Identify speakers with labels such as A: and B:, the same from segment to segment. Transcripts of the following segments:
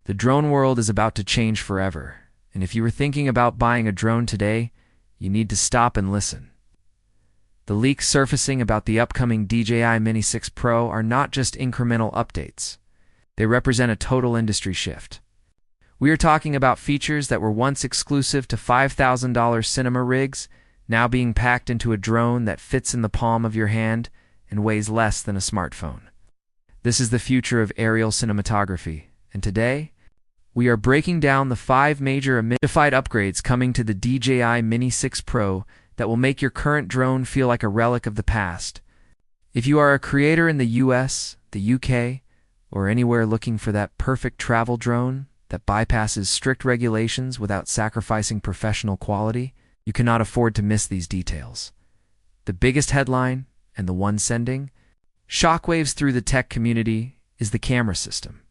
A: The drone world is about to change forever, and if you were thinking about buying a drone today, you need to stop and listen. The leaks surfacing about the upcoming DJI Mini 6 Pro are not just incremental updates. They represent a total industry shift. We are talking about features that were once exclusive to $5,000 cinema rigs, now being packed into a drone that fits in the palm of your hand and weighs less than a smartphone. This is the future of aerial cinematography, and today, we are breaking down the 5 major modified upgrades coming to the DJI Mini 6 Pro that will make your current drone feel like a relic of the past. If you are a creator in the US, the UK, or anywhere looking for that perfect travel drone that bypasses strict regulations without sacrificing professional quality, you cannot afford to miss these details. The biggest headline, and the one sending shockwaves through the tech community, is the camera system.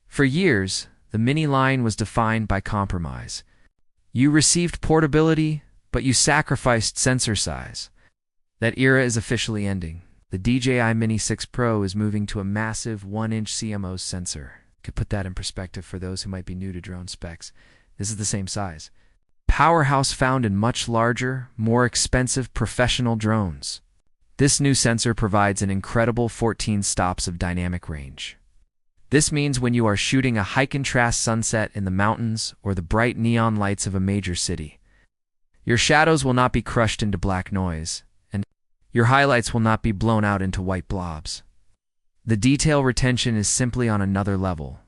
A: For years, the Mini line was defined by compromise. You received portability, but you sacrificed sensor size. That era is officially ending. The DJI Mini 6 Pro is moving to a massive 1-inch CMOS sensor. Could put that in perspective for those who might be new to drone specs. This is the same size. Powerhouse found in much larger, more expensive professional drones. This new sensor provides an incredible 14 stops of dynamic range. This means when you are shooting a high-contrast sunset in the mountains or the bright neon lights of a major city, your shadows will not be crushed into black noise, and your highlights will not be blown out into white blobs. The detail retention is simply on another level,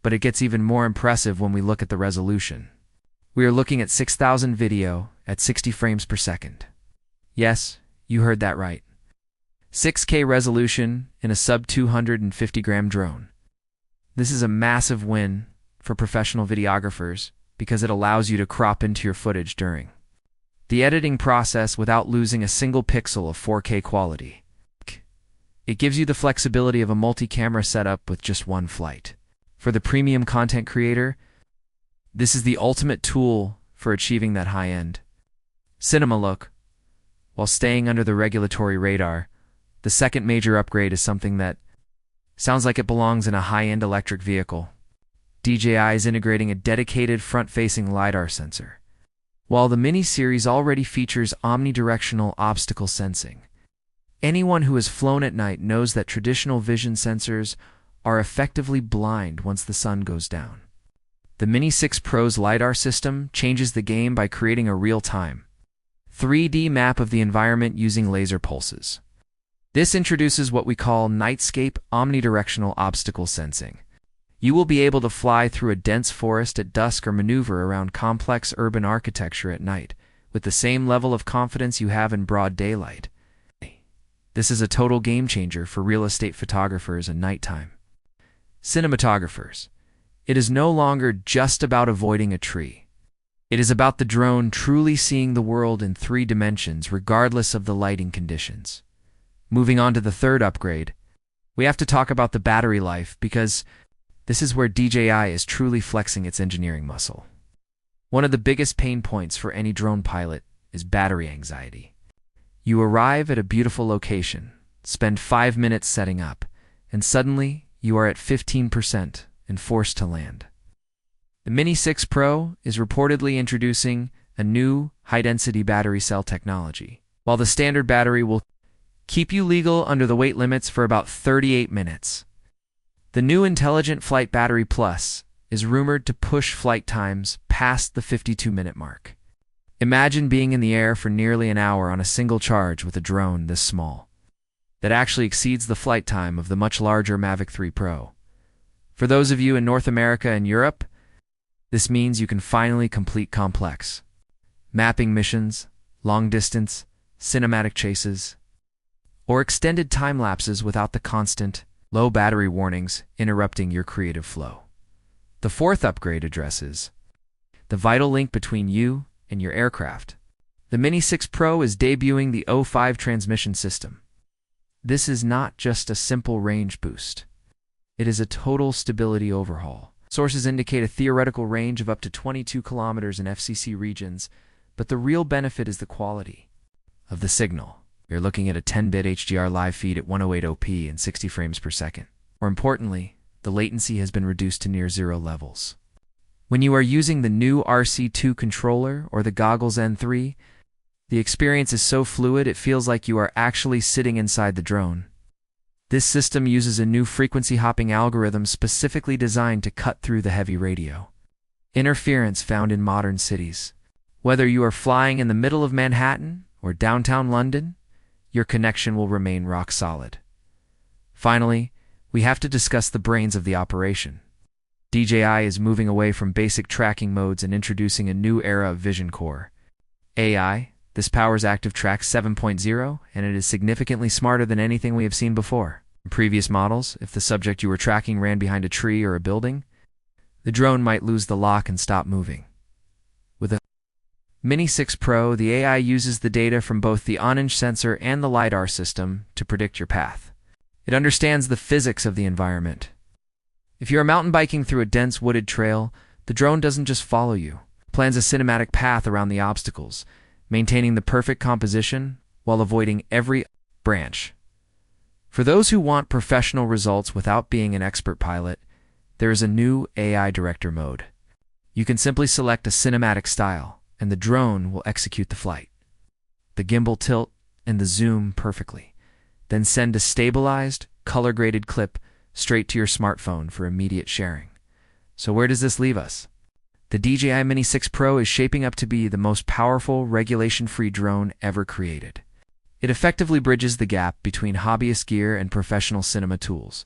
A: but it gets even more impressive when we look at the resolution. We are looking at 6,000 video at 60 frames per second. Yes, you heard that right. 6K resolution in a sub-250-gram drone. This is a massive win for professional videographers because it allows you to crop into your footage during the editing process without losing a single pixel of 4K quality. It gives you the flexibility of a multi-camera setup with just one flight. For the premium content creator, this is the ultimate tool for achieving that high-end cinema look while staying under the regulatory radar. The second major upgrade is something that sounds like it belongs in a high-end electric vehicle. DJI is integrating a dedicated front-facing LiDAR sensor. While the Mini series already features omnidirectional obstacle sensing, anyone who has flown at night knows that traditional vision sensors are effectively blind once the sun goes down. The Mini 6 Pro's LiDAR system changes the game by creating a real-time 3D map of the environment using laser pulses. This introduces what we call Nightscape omnidirectional obstacle sensing. You will be able to fly through a dense forest at dusk or maneuver around complex urban architecture at night with the same level of confidence you have in broad daylight. This is a total game changer for real estate photographers and nighttime cinematographers. It is no longer just about avoiding a tree. It is about the drone truly seeing the world in 3 dimensions regardless of the lighting conditions. Moving on to the third upgrade, we have to talk about the battery life because this is where DJI is truly flexing its engineering muscle. One of the biggest pain points for any drone pilot is battery anxiety. You arrive at a beautiful location, spend 5 minutes setting up, and suddenly you are at 15% and forced to land. The Mini 6 Pro is reportedly introducing a new high-density battery cell technology. While the standard battery will keep you legal under the weight limits for about 38 minutes, the new Intelligent Flight Battery Plus is rumored to push flight times past the 52-minute mark. Imagine being in the air for nearly an hour on a single charge with a drone this small. That actually exceeds the flight time of the much larger Mavic 3 Pro. For those of you in North America and Europe, this means you can finally complete complex mapping missions, long-distance, cinematic chases, or extended time lapses without the constant, low battery warnings interrupting your creative flow. The fourth upgrade addresses the vital link between you and your aircraft. The Mini 6 Pro is debuting the O5 Transmission system. This is not just a simple range boost. It is a total stability overhaul. Sources indicate a theoretical range of up to 22 kilometers in FCC regions, but the real benefit is the quality of the signal. You're looking at a 10-bit HDR live feed at 108 OP and 60 frames per second. More importantly, the latency has been reduced to near zero levels. When you are using the new RC2 controller or the Goggles N3, the experience is so fluid it feels like you are actually sitting inside the drone. This system uses a new frequency hopping algorithm specifically designed to cut through the heavy radio interference found in modern cities. Whether you are flying in the middle of Manhattan or downtown London, your connection will remain rock solid. Finally, we have to discuss the brains of the operation. DJI is moving away from basic tracking modes and introducing a new era of vision core AI. This powers ActiveTrack 7.0, and it is significantly smarter than anything we have seen before. In previous models, if the subject you were tracking ran behind a tree or a building, the drone might lose the lock and stop moving. With a Mini 6 Pro, the AI uses the data from both the on-inch sensor and the LiDAR system to predict your path. It understands the physics of the environment. If you are mountain biking through a dense wooded trail, the drone doesn't just follow you. It plans a cinematic path around the obstacles, maintaining the perfect composition while avoiding every branch. For those who want professional results without being an expert pilot, there is a new AI director mode. You can simply select a cinematic style, and the drone will execute the flight. The gimbal tilt and the zoom perfectly, then send a stabilized, color-graded clip straight to your smartphone for immediate sharing. So where does this leave us? The DJI Mini 6 Pro is shaping up to be the most powerful, regulation-free drone ever created. It effectively bridges the gap between hobbyist gear and professional cinema tools,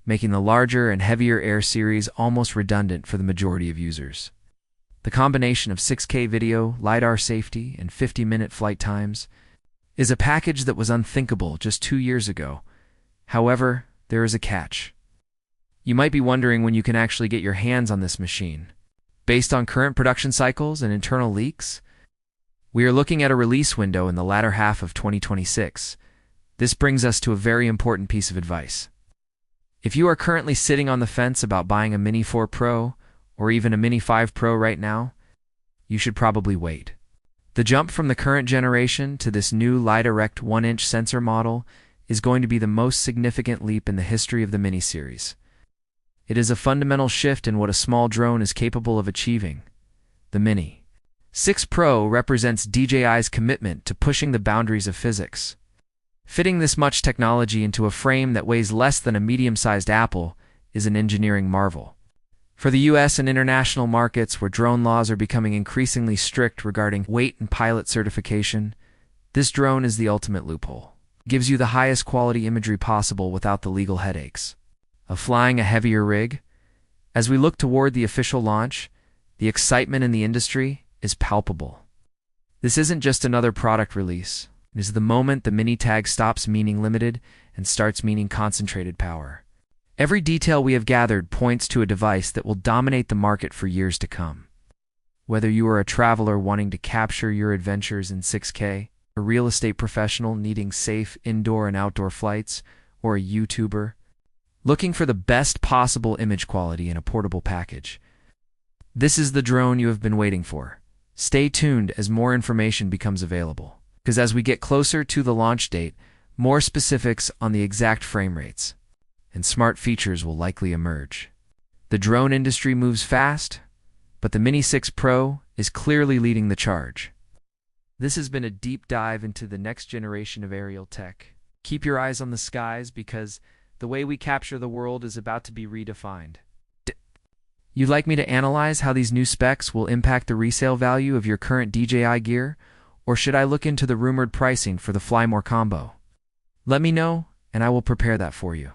A: making the larger and heavier Air series almost redundant for the majority of users. The combination of 6K video, LiDAR safety, and 50-minute flight times is a package that was unthinkable just 2 years ago. However, there is a catch. You might be wondering when you can actually get your hands on this machine. Based on current production cycles and internal leaks, we are looking at a release window in the latter half of 2026. This brings us to a very important piece of advice. If you are currently sitting on the fence about buying a Mini 4 Pro or even a Mini 5 Pro right now, you should probably wait. The jump from the current generation to this new LiDAR-direct 1-inch sensor model is going to be the most significant leap in the history of the Mini series. It is a fundamental shift in what a small drone is capable of achieving. The Mini 6 Pro represents DJI's commitment to pushing the boundaries of physics. Fitting this much technology into a frame that weighs less than a medium-sized apple is an engineering marvel. For the US and international markets where drone laws are becoming increasingly strict regarding weight and pilot certification, this drone is the ultimate loophole. It gives you the highest quality imagery possible without the legal headaches of flying a heavier rig. As we look toward the official launch, the excitement in the industry is palpable. This isn't just another product release. It is the moment the Mini tag stops meaning limited and starts meaning concentrated power. Every detail we have gathered points to a device that will dominate the market for years to come. Whether you are a traveler wanting to capture your adventures in 6K, a real estate professional needing safe indoor and outdoor flights, or a YouTuber looking for the best possible image quality in a portable package, this is the drone you have been waiting for. Stay tuned as more information becomes available, because as we get closer to the launch date, more specifics on the exact frame rates and smart features will likely emerge. The drone industry moves fast, but the Mini 6 Pro is clearly leading the charge. This has been a deep dive into the next generation of aerial tech. Keep your eyes on the skies because the way we capture the world is about to be redefined. You'd like me to analyze how these new specs will impact the resale value of your current DJI gear, or should I look into the rumored pricing for the Fly More combo? Let me know, and I will prepare that for you.